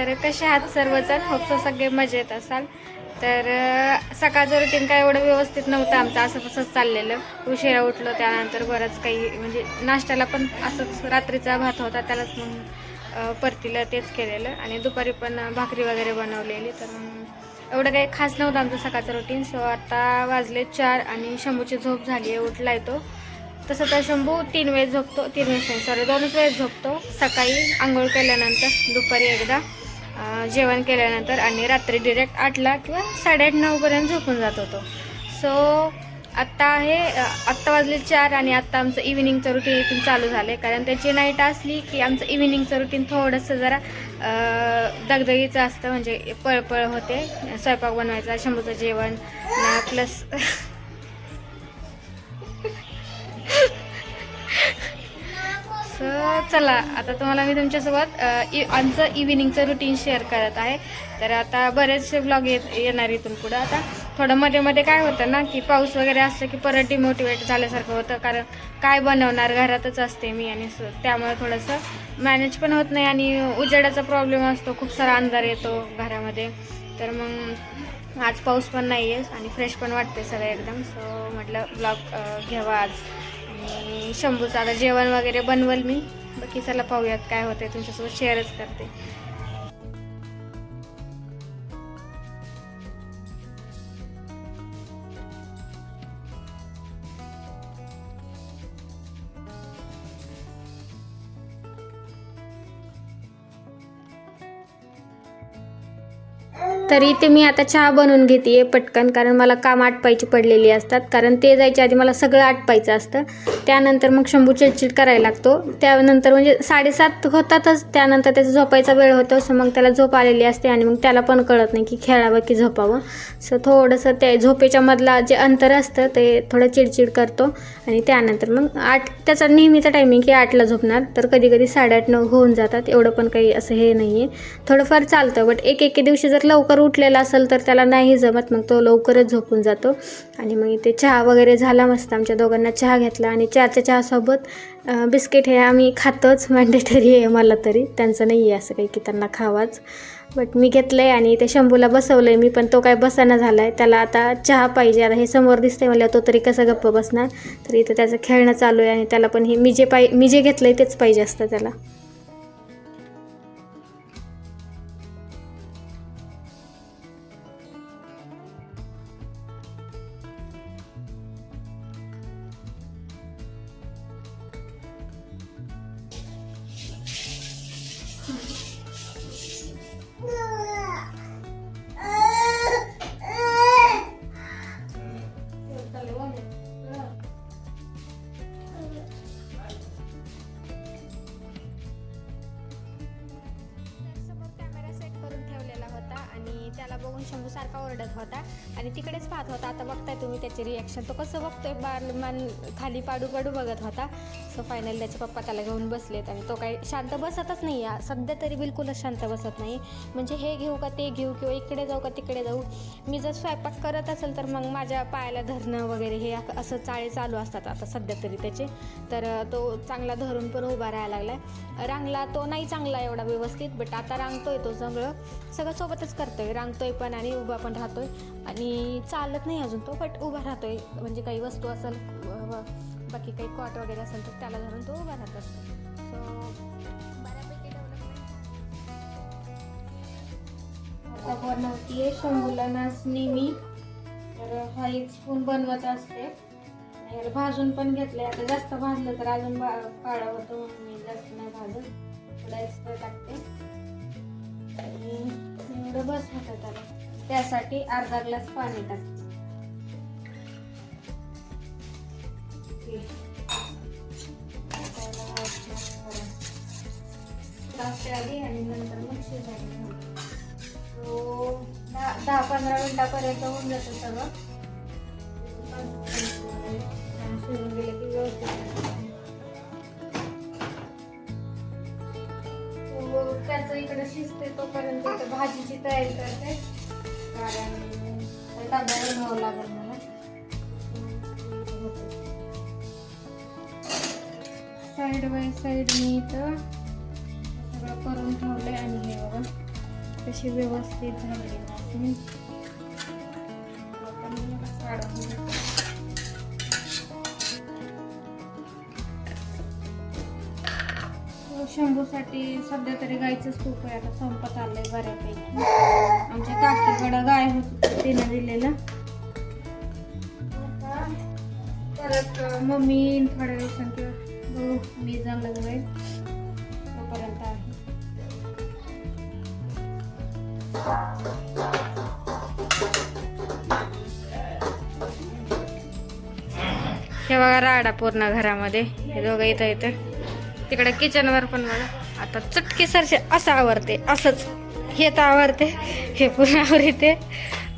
तर कसे आहात सर्वजण? होपसो सगळे मजेत असाल. तर सकाळचं रुटीन काय एवढं व्यवस्थित नव्हतं आमचं, असं तसंच चाललेलं. उशिरा उठलो, त्यानंतर बरंच काही म्हणजे नाश्त्याला पण असंच रात्रीचा भात होता, त्यालाच मग परतीला तेच केलेलं आणि दुपारी पण भाकरी वगैरे बनवलेली. तर मग एवढं काही खास नव्हतं आमचं सकाळचं रुटीन. सो आता वाजले 4 आणि शंभूची झोप झाली आहे, उठला आहे तो. तसं तर शंभू 3 वेळेस झोपतो, 3 वेळेस नाही सॉरी 2च वेळेस झोपतो. सकाळी आंघोळ केल्यानंतर, दुपारी एकदा जेवण केल्यानंतर आणि रात्री डिरेक्ट 8ला किंवा 8:30-9पर्यंत झोपून जात होतो. सो आत्ता आत्ता वाजले 4 आणि आत्ता आमचं इव्हिनिंगचं रुटीन इथून चालू झालं आहे. कारण त्याची नाईट असली की आमचं इव्हिनिंगचं रुटीन थोडंसं जरा दगदगीचं असतं, म्हणजे पळपळ होते. स्वयंपाक बनवायचा, शंभूचं जेवण प्लस सो चला आता तुम्हाला मी तुमच्यासोबत आमचं इव्हिनिंगचं रुटीन शेअर करत आहे. तर आता बरेचसे ब्लॉग येणार इथून पुढं. आता थोडं मध्ये मध्ये काय होतं ना की पाऊस वगैरे असलं की परत डिमोटिवेट झाल्यासारखं होतं, कारण काय बनवणार, घरातच असते मी आणि त्यामुळे थोडंसं मॅनेज पण होत नाही आणि उजेडाचा प्रॉब्लेम असतो, खूप सारा अंधार येतो घरामध्ये. तर मग आज पाऊस पण नाही आहे आणि फ्रेश पण वाटते सगळं एकदम. सो म्हटलं ब्लॉग घ्यावा आज. आणि शंभूचं आता जेवण वगैरे बनवल मी. बाकी चला पाहूयात काय होते, तुमच्यासोबत शेअरच करते. तर इथे मी आता चहा बनवून घेते पटकन, कारण मला काम आटपायची पडलेली असतात. कारण ते जायच्या आधी मला सगळं आटपायचं असतं. त्यानंतर मग शंभू चिडचिड करायला लागतो. त्यानंतर म्हणजे 7:30 होतातच. त्यानंतर त्याचा झोपायचा वेळ होतो. सो मग त्याला झोप आलेली असते आणि मग त्याला पण कळत नाही की खेळावं की झोपावं. सो थोडंसं ते झोपेच्या मधला जे अंतर असतं ते थोडं चिडचिड करतो. आणि त्यानंतर मग 8 त्याचा नेहमीचा टायमिंग की 8ला झोपणार. तर कधी कधी 8:30-9 होऊन जातात. एवढं पण काही असं हे नाही आहे, थोडंफार चालतं. बट एक दिवशी जर लवकर उठलेला असेल तर त्याला नाही जमत, मग तो लवकरच झोपून जातो. आणि मग इथे चहा वगैरे झाला मस्त. आमच्या दोघांना चहा घेतला आणि चहाच्या चहासोबत बिस्किट हे आम्ही खातोच, मॅन्डेटरी आहे मला तरी. त्यांचं नाही आहे असं काही की त्यांना खावाच. बट मी घेतलं आहे आणि ते शंभूला बसवलं आहे मी, पण तो काय बसाना झाला आहे. त्याला आता चहा पाहिजे. आता हे समोर दिसतंय मला, तो तरी कसा गप्प बसणार. तर इथं त्याचं खेळणं चालू आहे आणि त्याला पण हे मी जे घेतलं आहे तेच पाहिजे असतं त्याला. त्याला बघून शंभू सारखा ओरडत होता आणि तिकडेच पाहत होता. आता बघताय तुम्ही त्याचे रिॲक्शन, तो कसं बघतोय, मान खाली पाडू बघत होता. सो फायनली त्याचे पप्पा त्याला घेऊन बसलेत आणि तो काही शांत बसतच नाही आहे सध्या तरी, बिलकुलच शांत बसत नाही. म्हणजे हे घेऊ का ते घेऊ किंवा इकडे जाऊ का तिकडे जाऊ. मी जर स्वयंपाक करत असेल तर मग माझ्या पायाला धरणं वगैरे हे असं चाळे चालू असतात आता सध्या तरी त्याचे. तर तो चांगला धरून पण उभा राहायला लागलाय. रांगला तो नाही चांगला एवढा व्यवस्थित, बट आता रांगतोय तो सगळं सोबतच करतोय. रांगतोय पण आणि उभा पण राहतोय आणि चालत नाही अजून तो, बट उभा राहतोय. म्हणजे काही वस्तू असेल, बाकी काही कॉट वगैरे असेल तर त्याला धरून तो उभा राहत असतो. सो बऱ्यापैकी डेव्हलपमेंट बनवतीये शंभूला नाचणी मी. तर हा एक स्पून बनवत असते. भाजून पण घेतलंय. आता जास्त भाजलं तर अजून काळा होतो, म्हणून मी जास्त नाही भाजत, थोडा एक्स्ट्रा टाकते. आणि एवढं बस होतं त्याला. त्यासाठी अर्धा ग्लास पाणी टाकते. आधी आणि नंतर मग शिजायला 10-15 मिनिटापर्यंत होऊन जातं सगळं. शिजून गेलं की व्यवस्थित त्याचं इकडे शिजते तोपर्यंत भाजीची तयारी करते, कारण डबा बनवावं लागेल मला. साईड बाय साईड मी इथं सगळं करून ठेवलंय आणि हे बघा कशी व्यवस्थित झाली. शंभूसाठी सध्या तरी गाईचंच तूप आहे, आता संपत आलंय बऱ्यापैकी. आमच्या काकीकडं गाय होती, तिनं दिलेलं. परत मम्मी थोड्या दिवसांनी किंवा मी जमलं जाईल तोपर्यंत आहे. हे बघा राडा पूर्ण घरामध्ये. हे दोघं इथं येतं. तिकडे किचनवर पण बघा. आता चटके सरसे असं आवरते, असंच हे तर आवरते, हे पूर्ण आवरते.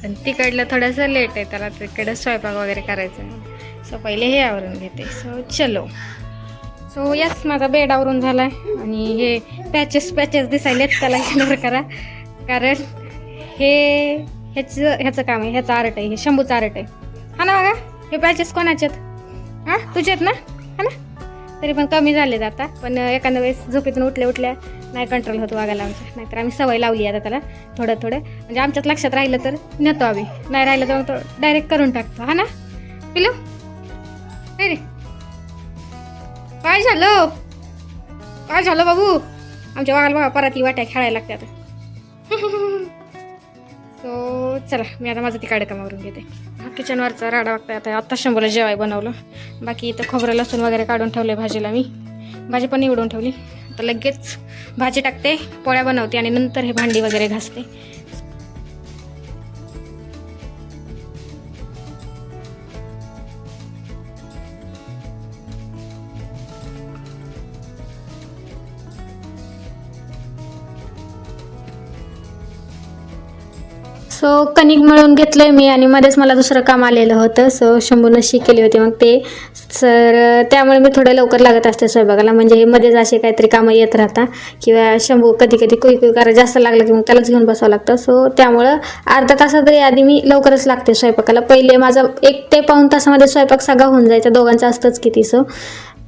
आणि तिकडलं थोडंसं लेट आहे, त्याला तिकडं स्वयंपाक वगैरे करायचं. सो पहिले हे आवरून घेते. सो चलो. सो यस, माझा बेड आवरून झाला आहे. आणि हे पॅचेस दिसायलेत, त्याला इग्नोर करा, कारण ह्याचं काम आहे, ह्याचा आर्ट आहे, हे शंभूचा आर्ट आहे. हा ना बघा, हे पॅचेस कोणाचे आहेत? हां तुझे आहेत ना? हा ना? तरी पण कमी झाले आता. पण एखाद्या वेळेस झोपेतून उठल्या नाही कंट्रोल होतो वागायला आमच्या. नाहीतर आम्ही सवय लावली आता त्याला थोडं म्हणजे आमच्यात लक्षात राहिलं तर नेतो आम्ही, नाही राहिलं तर तो डायरेक्ट करून टाकतो. हा ना पिलू? नाही रे, काय झालं बाबू? आमच्या वागायला बघा परत वाट्या खेळायला लागते आता. सो चला, मी आता माझं तिकडे कामावरून घेते. किचनवरचा राडा बघताय. आता शंभूला जेवाय बनवलं. बाकी इथं खोबरं लसूण वगैरे काढून ठेवले भाजीला. मी भाजी पण निवडून ठेवली. आता लगेच भाजी टाकते, पोळ्या बनवते आणि नंतर हे भांडी वगैरे घासते. सो कणिक मळून घेतलंय मी आणि मध्येच मला दुसरं काम आलेलं होतं. सो शंभूनं केली होती मग ते त्यामुळे मी थोडं लवकर लागत असते स्वयंपाकाला. म्हणजे हे मध्येच असे काहीतरी कामं येत राहतात किंवा शंभू कधी कुई करा जास्त लागलं की मग त्यालाच घेऊन बसावं लागतं. सो त्यामुळं अर्धा तासात तरी आधी मी लवकरच लागते स्वयंपाकाला. पहिले माझा 1 ते पाऊण तासामध्ये स्वयंपाक सगळा होऊन जायचा. दोघांचं असतंच किती. सो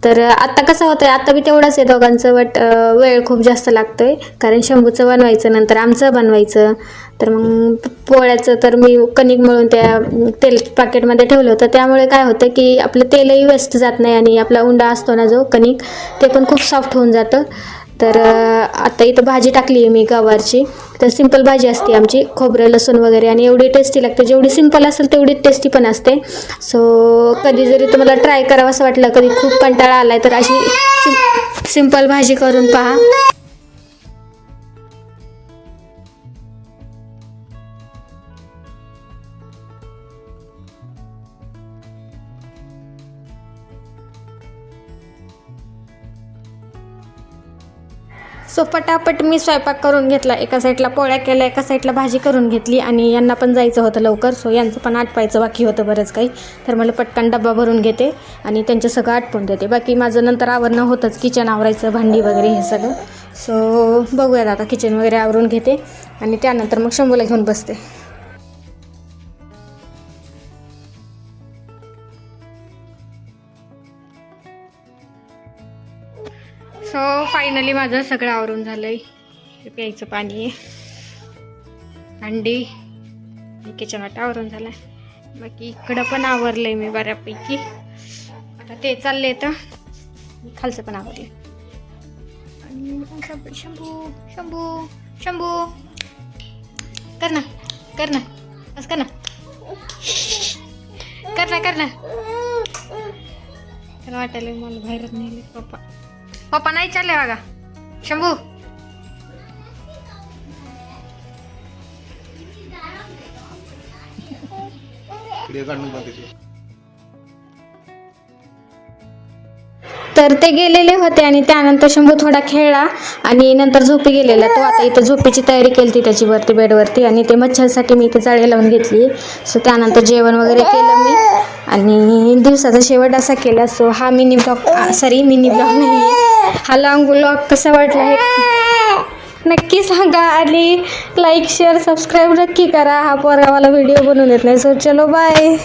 तर आत्ता कसं होतं आहे, आत्ता बी तेवढंच आहे दोघांचं, बट वेळ खूप जास्त लागतो आहे. कारण शंभूचं बनवायचं, नंतर आमचं बनवायचं. तर मग पोळ्याचं तर मी कणिक मळून त्या तेल पॅकेटमध्ये ठेवलं होतं. त्यामुळे काय होतं की आपलं तेलही वेस्ट जात नाही आणि आपला उंडा असतो ना जो कणिक, ते पण खूप सॉफ्ट होऊन जातं. तर आता इथं भाजी टाकली आहे मी गवारची. तर सिंपल भाजी असते आमची, खोबरं लसूण वगैरे, आणि एवढी टेस्टी लागते. जेवढी सिंपल असेल तेवढी टेस्टी पण असते. सो कधी जरी तुम्हाला ट्राय करावं असं वाटलं, कधी खूप कंटाळा आला आहे, तर अशी सिंपल भाजी करून पहा. सो पटापट मी स्वयंपाक करून घेतला. एका साईडला पोळ्या केल्या, एका साईडला भाजी करून घेतली. आणि यांना पण जायचं होतं लवकर. सो यांचं पण आटपायचं बाकी होतं बरंच काही. तर मला पटकन डब्बा भरून घेते आणि त्यांचं सगळं आटपून देते. बाकी माझं नंतर आवरणं होतंच, किचन आवरायचं, भांडी वगैरे हे सगळं. सो बघूयात आता, किचन वगैरे आवरून घेते आणि त्यानंतर मग शंभूला घेऊन बसते. सो फायनली माझं सगळं आवरून झालं आहे. प्यायचं पाणी आहे, भांडी, किचन वाटा आवरून झालं आहे. बाकी इकडं पण आवरलं आहे मी बऱ्यापैकी. आता ते चालले तर खालचं पण आवरलं. आणि शंभू कर ना असं कर ना, त्याला वाटायला मला बाहेरच नेले. पप्पा नाही चालले बघा. शंभू तर ते गेलेले होते आणि त्यानंतर शंभू थोडा खेळला आणि नंतर झोपी गेलेला तो. आता इथं झोपेची तयारी केली ती त्याची वरती बेडवरती, आणि ते मच्छरसाठी मी इथे जाळी लावून घेतली. सो त्यानंतर जेवण वगैरे केलं मी आणि दिवसाचा शेवट असा केला. सो हा मिनी ब्लॉग नाही, हा लॉंग ब्लॉग कसा वाटला हे नक्की सांगा आणि लाईक शेअर सबस्क्राईब नक्की करा. हा पोरगा मला व्हिडिओ बनवून येत नाही. सो चलो बाय.